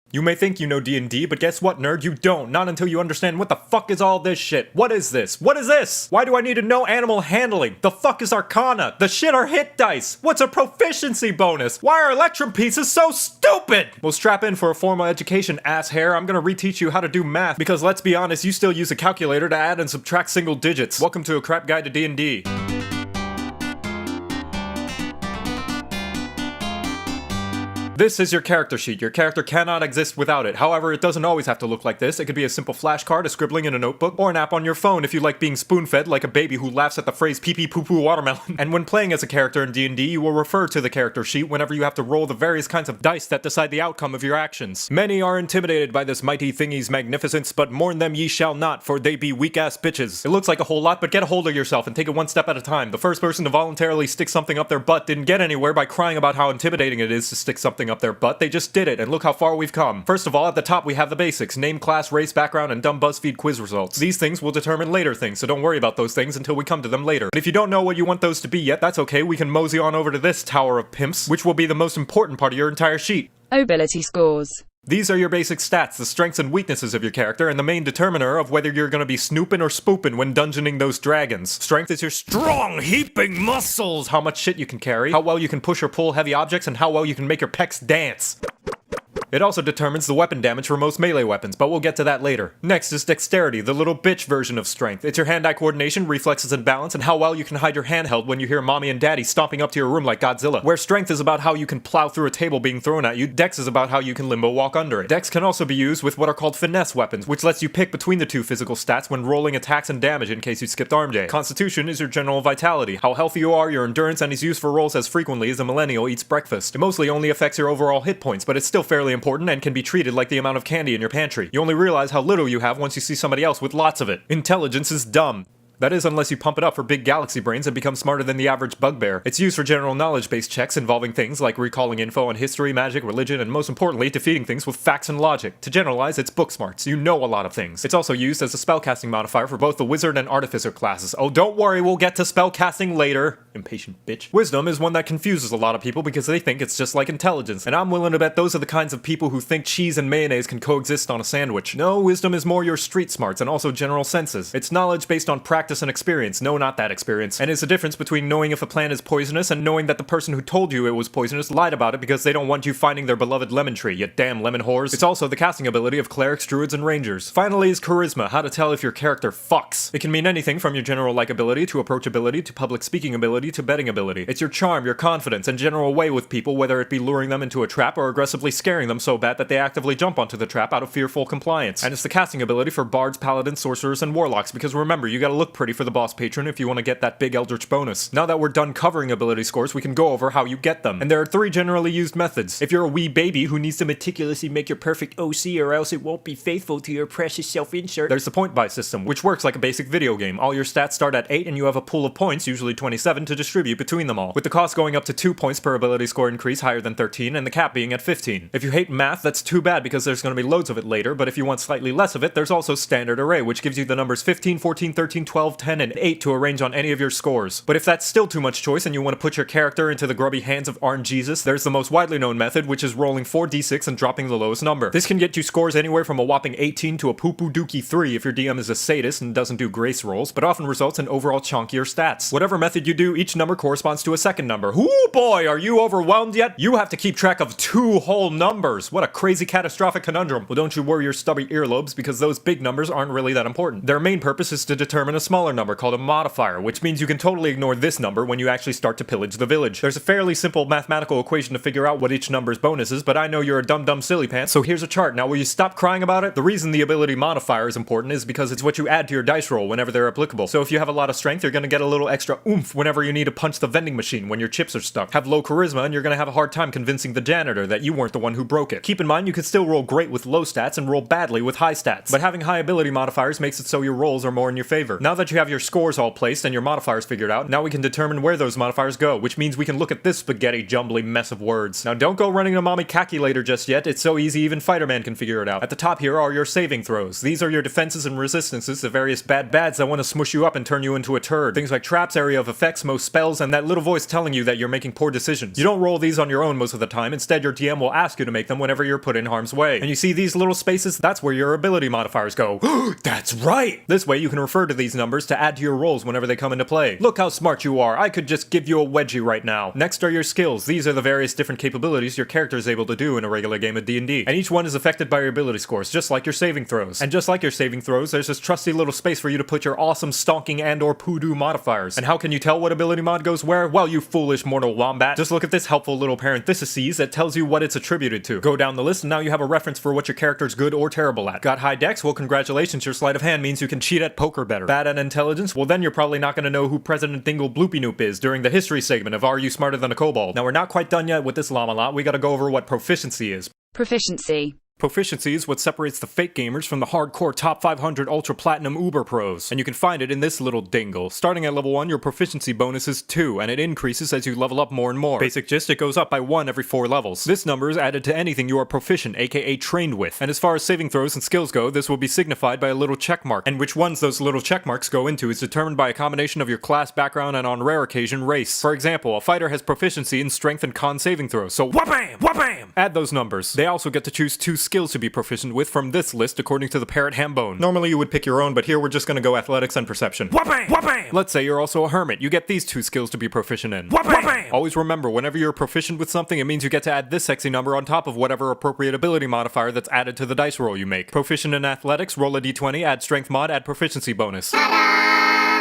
You may think you know D&D, but guess what, nerd? You don't. Not until you understand what the fuck is all this shit. What is this? What is this? Why do I need to know animal handling? The fuck is Arcana? The shit are hit dice. What's a proficiency bonus? Why are Electrum pieces so stupid? Well, strap in for a formal education, ass hair. I'm gonna reteach you how to do math, because let's be honest, you still use a calculator to add and subtract single digits. Welcome to A Crap Guide to D&D. This is your character sheet. Your character cannot exist without it. However, it doesn't always have to look like this. It could be a simple flashcard, a scribbling in a notebook, or an app on your phone if you like being spoon-fed like a baby who laughs at the phrase pee-pee poo-poo watermelon. And when playing as a character in D&D, you will refer to the character sheet whenever you have to roll the various kinds of dice that decide the outcome of your actions. Many are intimidated by this mighty thingy's magnificence, but mourn them ye shall not, for they be weak-ass bitches. It looks like a whole lot, but get a hold of yourself and take it one step at a time. The first person to voluntarily stick something up their butt didn't get anywhere by crying about how intimidating it is to stick something up their butt. They just did it, and look how far we've come. First of all, at the top we have the basics: name, class, race, background, and dumb BuzzFeed quiz results. These things will determine later things, so don't worry about those things until we come to them later. But if you don't know what you want those to be yet, that's okay. We can mosey on over to this tower of pimps, which will be the most important part of your entire sheet. Ability scores. These are your basic stats, the strengths and weaknesses of your character, and the main determiner of whether you're gonna be snooping or spooping when dungeoning those dragons. Strength is your strong, heaping muscles, how much shit you can carry, how well you can push or pull heavy objects, and how well you can make your pecs dance. It also determines the weapon damage for most melee weapons, but we'll get to that later. Next is dexterity, the little bitch version of strength. It's your hand-eye coordination, reflexes, and balance, and how well you can hide your handheld when you hear mommy and daddy stomping up to your room like Godzilla. Where strength is about how you can plow through a table being thrown at you, dex is about how you can limbo walk under it. Dex can also be used with what are called finesse weapons, which lets you pick between the two physical stats when rolling attacks and damage in case you skipped arm day. Constitution is your general vitality, how healthy you are, your endurance, and is used for rolls as frequently as a millennial eats breakfast. It mostly only affects your overall hit points, but it's still fairly important and can be treated like the amount of candy in your pantry. You only realize how little you have once you see somebody else with lots of it. Intelligence is dumb. That is, unless you pump it up for big galaxy brains and become smarter than the average bugbear. It's used for general knowledge-based checks involving things like recalling info on history, magic, religion, and most importantly, defeating things with facts and logic. To generalize, it's book smart, so you know a lot of things. It's also used as a spellcasting modifier for both the wizard and artificer classes. Oh, don't worry, we'll get to spellcasting later. Impatient bitch. Wisdom is one that confuses a lot of people because they think it's just like intelligence, and I'm willing to bet those are the kinds of people who think cheese and mayonnaise can coexist on a sandwich. No, wisdom is more your street smarts and also general senses. It's knowledge based on practice and experience. No, not that experience. And it's the difference between knowing if a plant is poisonous and knowing that the person who told you it was poisonous lied about it because they don't want you finding their beloved lemon tree, you damn lemon whores. It's also the casting ability of clerics, druids, and rangers. Finally is charisma, how to tell if your character fucks. It can mean anything from your general likability to approachability to public speaking ability to betting ability. It's your charm, your confidence, and general way with people, whether it be luring them into a trap or aggressively scaring them so bad that they actively jump onto the trap out of fearful compliance. And it's the casting ability for bards, paladins, sorcerers, and warlocks, because remember, you gotta look pretty for the boss patron if you want to get that big eldritch bonus. Now that we're done covering ability scores, we can go over how you get them. And there are 3 generally used methods. If you're a wee baby who needs to meticulously make your perfect OC or else it won't be faithful to your precious self-insert, there's the point buy system, which works like a basic video game. All your stats start at 8 and you have a pool of points, usually 27, to distribute between them all, with the cost going up to 2 points per ability score increase higher than 13 and the cap being at 15. If you hate math, that's too bad because there's going to be loads of it later, but if you want slightly less of it, there's also standard array, which gives you the numbers 15, 14, 13, 12, 10, and 8 to arrange on any of your scores. But if that's still too much choice and you want to put your character into the grubby hands of RNGesus, there's the most widely known method, which is rolling 4d6 and dropping the lowest number. This can get you scores anywhere from a whopping 18 to a poo-poo dookie 3 if your DM is a sadist and doesn't do grace rolls, but often results in overall chunkier stats. Whatever method you do, each number corresponds to a second number. Ooh boy, are you overwhelmed yet? You have to keep track of 2 whole numbers. What a crazy catastrophic conundrum. Well, don't you worry your stubby earlobes, because those big numbers aren't really that important. Their main purpose is to determine a smaller number called a modifier, which means you can totally ignore this number when you actually start to pillage the village. There's a fairly simple mathematical equation to figure out what each number's bonus is, but I know you're a dumb silly pants, so here's a chart. Now will you stop crying about it? The reason the ability modifier is important is because it's what you add to your dice roll whenever they're applicable. So if you have a lot of strength, you're gonna get a little extra oomph whenever you need to punch the vending machine when your chips are stuck. Have low charisma and you're gonna have a hard time convincing the janitor that you weren't the one who broke it. Keep in mind you can still roll great with low stats and roll badly with high stats, but having high ability modifiers makes it so your rolls are more in your favor. Now that that you have your scores all placed and your modifiers figured out, now we can determine where those modifiers go, which means we can look at this spaghetti jumbly mess of words. Now don't go running a mommy calculator just yet, it's so easy even Fighter-Man can figure it out. At the top here are your saving throws. These are your defenses and resistances to various bads that want to smush you up and turn you into a turd. Things like traps, area of effects, most spells, and that little voice telling you that you're making poor decisions. You don't roll these on your own most of the time, instead your DM will ask you to make them whenever you're put in harm's way. And you see these little spaces? That's where your ability modifiers go. That's right! This way you can refer to these numbers to add to your rolls whenever they come into play. Look how smart you are, I could just give you a wedgie right now. Next are your skills. These are the various different capabilities your character is able to do in a regular game of D&D. And each one is affected by your ability scores, just like your saving throws. And just like your saving throws, there's this trusty little space for you to put your awesome stonking and or poodoo modifiers. And how can you tell what ability mod goes where? Well, you foolish mortal wombat. Just look at this helpful little parentheses that tells you what it's attributed to. Go down the list and now you have a reference for what your character's good or terrible at. Got high dex? Well, congratulations, your sleight of hand means you can cheat at poker better. Bad at intelligence? Well, then you're probably not gonna know who President Dingle Bloopy Noop is during the history segment of Are You Smarter Than a Kobold? Now, we're not quite done yet with this llama lot. We gotta go over what proficiency is. Proficiency. Proficiency is what separates the fake gamers from the hardcore top 500 ultra platinum uber pros, and you can find it in this little dingle. Starting at level 1, your proficiency bonus is 2, and it increases as you level up more and more. Basic gist, it goes up by 1 every 4 levels. This number is added to anything you are proficient, aka trained with. And as far as saving throws and skills go, this will be signified by a little check mark, and which ones those little check marks go into is determined by a combination of your class, background, and on rare occasion, race. For example, a fighter has proficiency in strength and con saving throws, so wha-bam! Wha-bam! Add those numbers. They also get to choose 2 skills to be proficient with from this list according to the Parrot Hambone. Normally you would pick your own, but here we're just gonna go athletics and perception. Wha-bam! Wha-bam! Let's say you're also a hermit. You get these 2 skills to be proficient in. Wha-bam! Wha-bam! Always remember, whenever you're proficient with something, it means you get to add this sexy number on top of whatever appropriate ability modifier that's added to the dice roll you make. Proficient in athletics, roll a d20, add strength mod, add proficiency bonus.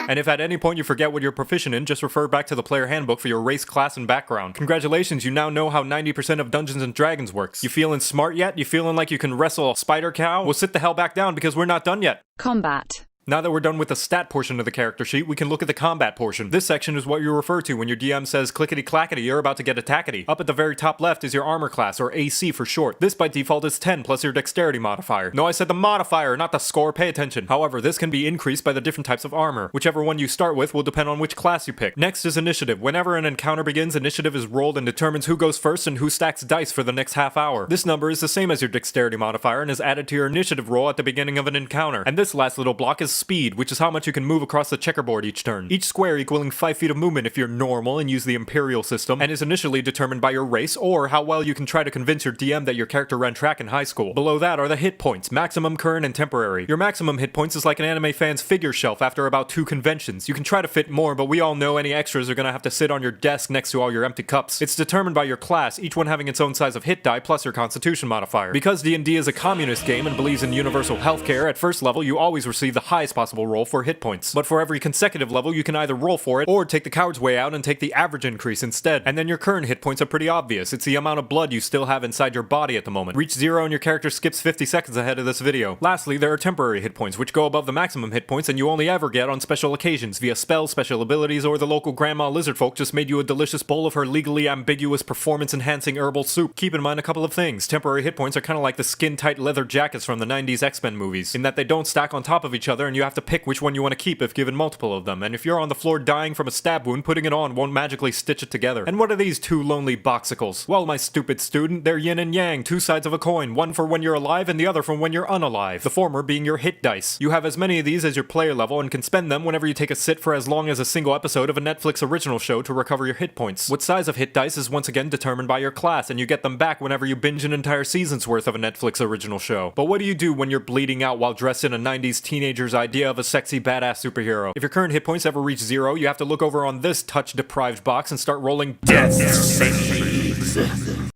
And if at any point you forget what you're proficient in, just refer back to the player handbook for your race, class, and background. Congratulations, you now know how 90% of Dungeons and Dragons works. You feeling smart yet? You feeling like you can wrestle a spider cow? Well, sit the hell back down because we're not done yet. Combat. Now that we're done with the stat portion of the character sheet, we can look at the combat portion. This section is what you refer to when your DM says clickety-clackety, you're about to get attackety. Up at the very top left is your armor class, or AC for short. This by default is 10 plus your dexterity modifier. No, I said the modifier, not the score, pay attention. However, this can be increased by the different types of armor. Whichever one you start with will depend on which class you pick. Next is initiative. Whenever an encounter begins, initiative is rolled and determines who goes first and who stacks dice for the next half hour. This number is the same as your dexterity modifier and is added to your initiative roll at the beginning of an encounter. And this last little block is speed, which is how much you can move across the checkerboard each turn. Each square equaling 5 feet of movement if you're normal and use the Imperial system, and is initially determined by your race or how well you can try to convince your DM that your character ran track in high school. Below that are the hit points, maximum, current, and temporary. Your maximum hit points is like an anime fan's figure shelf after about 2 conventions. You can try to fit more, but we all know any extras are gonna have to sit on your desk next to all your empty cups. It's determined by your class, each one having its own size of hit die plus your constitution modifier. Because D&D is a communist game and believes in universal healthcare, at first level you always receive the highest possible roll for hit points. But for every consecutive level, you can either roll for it or take the coward's way out and take the average increase instead. And then your current hit points are pretty obvious. It's the amount of blood you still have inside your body at the moment. Reach 0 and your character skips 50 seconds ahead of this video. Lastly, there are temporary hit points, which go above the maximum hit points and you only ever get on special occasions via spells, special abilities, or the local grandma lizardfolk just made you a delicious bowl of her legally ambiguous performance-enhancing herbal soup. Keep in mind a couple of things. Temporary hit points are kind of like the skin-tight leather jackets from the 90s X-Men movies, in that they don't stack on top of each other and you have to pick which one you want to keep if given multiple of them, and if you're on the floor dying from a stab wound, putting it on won't magically stitch it together. And what are these 2 lonely boxicles? Well, my stupid student, they're yin and yang, 2 sides of a coin, one for when you're alive and the other for when you're unalive. The former being your hit dice. You have as many of these as your player level and can spend them whenever you take a sit for as long as a single episode of a Netflix original show to recover your hit points. What size of hit dice is once again determined by your class, and you get them back whenever you binge an entire season's worth of a Netflix original show. But what do you do when you're bleeding out while dressed in a 90s teenager's idea of a sexy badass superhero? If your current hit points ever reach 0, you have to look over on this touch-deprived box and start rolling death saves,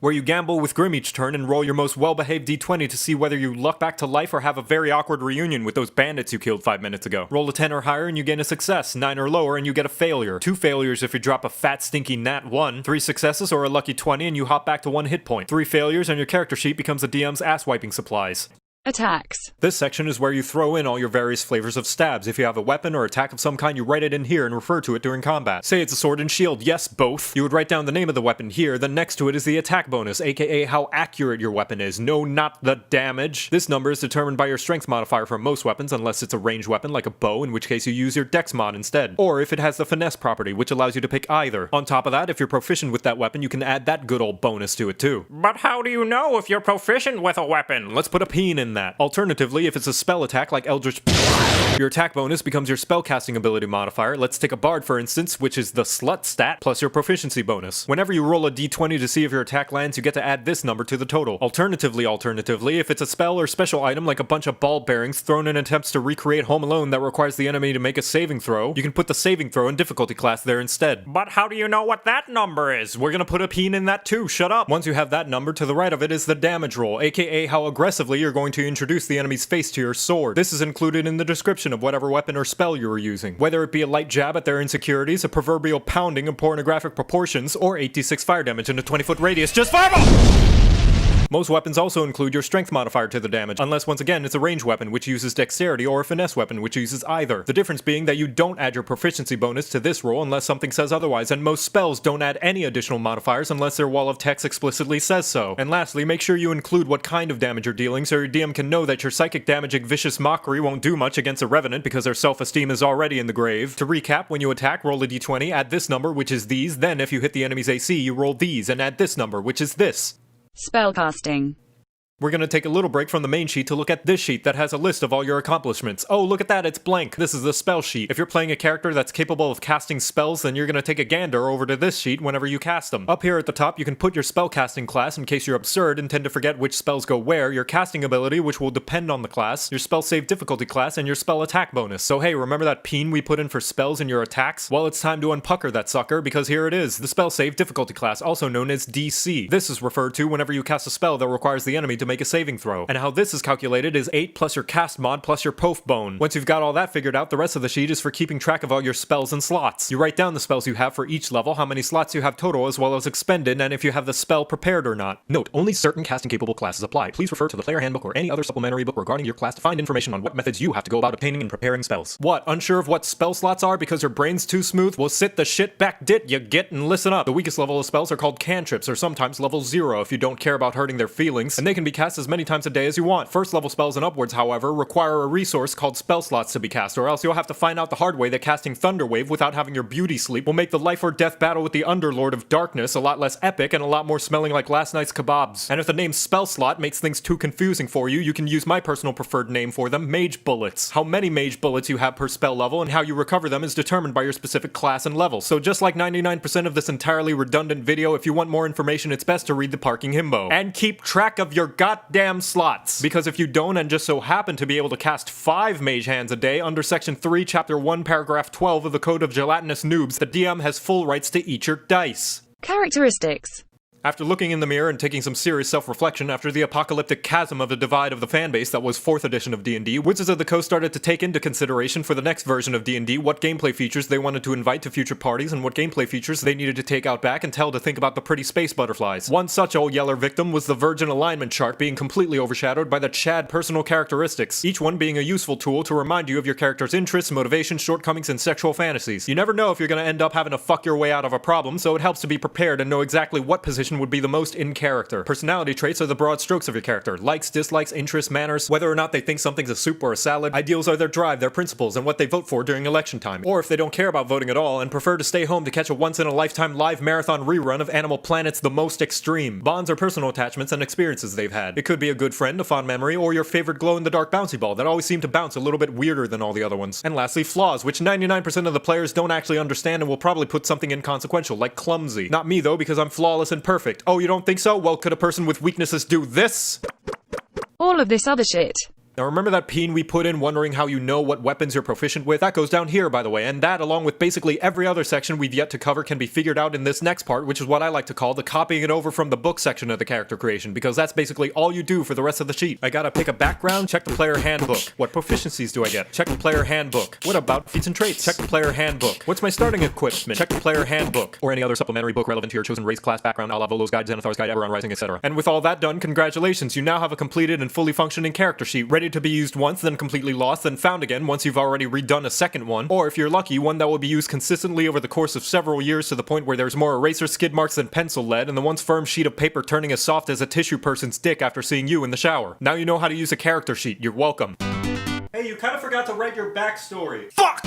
where you gamble with Grim each turn and roll your most well-behaved d20 to see whether you luck back to life or have a very awkward reunion with those bandits you killed 5 minutes ago. Roll a 10 or higher and you gain a success, 9 or lower and you get a failure, 2 failures if you drop a fat stinky nat 1, 3 successes or a lucky 20 and you hop back to 1 hit point, 3 failures and your character sheet becomes the DM's ass-wiping supplies. Attacks. This section is where you throw in all your various flavors of stabs. If you have a weapon or attack of some kind, you write it in here and refer to it during combat. Say it's a sword and shield, yes, both. You would write down the name of the weapon here, then next to it is the attack bonus, aka how accurate your weapon is. No, not the damage. This number is determined by your strength modifier for most weapons, unless it's a ranged weapon like a bow, in which case you use your dex mod instead. Or if it has the finesse property, which allows you to pick either. On top of that, if you're proficient with that weapon, you can add that good old bonus to it too. But how do you know if you're proficient with a weapon? Let's put a peen in that. Alternatively, if it's a spell attack like Eldritch, your attack bonus becomes your spellcasting ability modifier. Let's take a bard for instance, which is the slut stat plus your proficiency bonus. Whenever you roll a d20 to see if your attack lands, you get to add this number to the total. Alternatively, if it's a spell or special item like a bunch of ball bearings thrown in attempts to recreate Home Alone that requires the enemy to make a saving throw, you can put the saving throw and difficulty class there instead. But how do you know what that number is? We're gonna put a peen in that too, shut up. Once you have that number, to the right of it is the damage roll, aka how aggressively you're going to introduce the enemy's face to your sword. This is included in the description of whatever weapon or spell you are using. Whether it be a light jab at their insecurities, a proverbial pounding of pornographic proportions, or 8d6 fire damage in a 20-foot radius, just fireball! Most weapons also include your strength modifier to the damage, unless once again it's a ranged weapon which uses dexterity or a finesse weapon which uses either. The difference being that you don't add your proficiency bonus to this roll unless something says otherwise, and most spells don't add any additional modifiers unless their wall of text explicitly says so. And lastly, make sure you include what kind of damage you're dealing so your DM can know that your psychic damaging vicious mockery won't do much against a revenant because their self-esteem is already in the grave. To recap, when you attack, roll a d20, add this number, which is these, then if you hit the enemy's AC, you roll these, and add this number, which is this. Spellcasting. We're going to take a little break from the main sheet to look at this sheet that has a list of all your accomplishments. Oh, look at that, it's blank. This is the spell sheet. If you're playing a character that's capable of casting spells, then you're going to take a gander over to this sheet whenever you cast them. Up here at the top, you can put your spellcasting class in case you're absurd and tend to forget which spells go where, your casting ability, which will depend on the class, your spell save difficulty class, and your spell attack bonus. So hey, remember that peen we put in for spells in your attacks? Well, it's time to unpucker that sucker, because here it is, the spell save difficulty class, also known as DC. This is referred to whenever you cast a spell that requires the enemy to make a saving throw. And how this is calculated is 8 plus your cast mod plus your pof bone. Once you've got all that figured out, the rest of the sheet is for keeping track of all your spells and slots. You write down the spells you have for each level, how many slots you have total as well as expended, and if you have the spell prepared or not. Note, only certain casting capable classes apply. Please refer to the player handbook or any other supplementary book regarding your class to find information on what methods you have to go about obtaining and preparing spells. What, unsure of what spell slots are because your brain's too smooth? Well, sit the shit back dit you get and listen up. The weakest level of spells are called cantrips, or sometimes level 0 if you don't care about hurting their feelings, and they can be cast as many times a day as you want. First level spells and upwards, however, require a resource called spell slots to be cast, or else you'll have to find out the hard way that casting Thunderwave without having your beauty sleep will make the life or death battle with the Underlord of Darkness a lot less epic and a lot more smelling like last night's kebabs. And if the name spell slot makes things too confusing for you, you can use my personal preferred name for them, Mage Bullets. How many Mage Bullets you have per spell level and how you recover them is determined by your specific class and level. So just like 99% of this entirely redundant video, if you want more information, it's best to read the Parking Himbo. And keep track of your goddamn slots. Because if you don't and just so happen to be able to cast 5 mage hands a day, under section 3, chapter 1, paragraph 12 of the Code of Gelatinous Noobs, the DM has full rights to eat your dice. Characteristics. After looking in the mirror and taking some serious self-reflection after the apocalyptic chasm of the divide of the fanbase that was 4th edition of D&D, Wizards of the Coast started to take into consideration for the next version of D&D what gameplay features they wanted to invite to future parties and what gameplay features they needed to take out back and tell to think about the pretty space butterflies. One such old yeller victim was the Virgin alignment chart being completely overshadowed by the Chad personal characteristics, each one being a useful tool to remind you of your character's interests, motivations, shortcomings, and sexual fantasies. You never know if you're going to end up having to fuck your way out of a problem, so it helps to be prepared and know exactly what position would be the most in character. Personality traits are the broad strokes of your character. Likes, dislikes, interests, manners, whether or not they think something's a soup or a salad. Ideals are their drive, their principles, and what they vote for during election time. Or if they don't care about voting at all and prefer to stay home to catch a once-in-a-lifetime live marathon rerun of Animal Planet's The Most Extreme. Bonds are personal attachments and experiences they've had. It could be a good friend, a fond memory, or your favorite glow-in-the-dark bouncy ball that always seemed to bounce a little bit weirder than all the other ones. And lastly, flaws, which 99% of the players don't actually understand and will probably put something inconsequential, like clumsy. Not me though, because I'm flawless and perfect. Oh, you don't think so? Well, could a person with weaknesses do this? All of this other shit. Now remember that peen we put in wondering how you know what weapons you're proficient with? That goes down here, by the way, and that, along with basically every other section we've yet to cover, can be figured out in this next part, which is what I like to call the copying it over from the book section of the character creation, because that's basically all you do for the rest of the sheet. I gotta pick a background, check the player handbook. What proficiencies do I get? Check the player handbook. What about feats and traits? Check the player handbook. What's my starting equipment? Check the player handbook. Or any other supplementary book relevant to your chosen race, class, background, a la Volo's Guide, Xanathar's Guide, Eberron Rising, etc. And with all that done, congratulations, you now have a completed and fully functioning character sheet, ready to be used once, then completely lost, then found again once you've already redone a second one, or if you're lucky, one that will be used consistently over the course of several years to the point where there's more eraser skid marks than pencil lead, and the once firm sheet of paper turning as soft as a tissue person's dick after seeing you in the shower. Now you know how to use a character sheet. You're welcome. Hey, you kind of forgot to write your backstory. Fuck!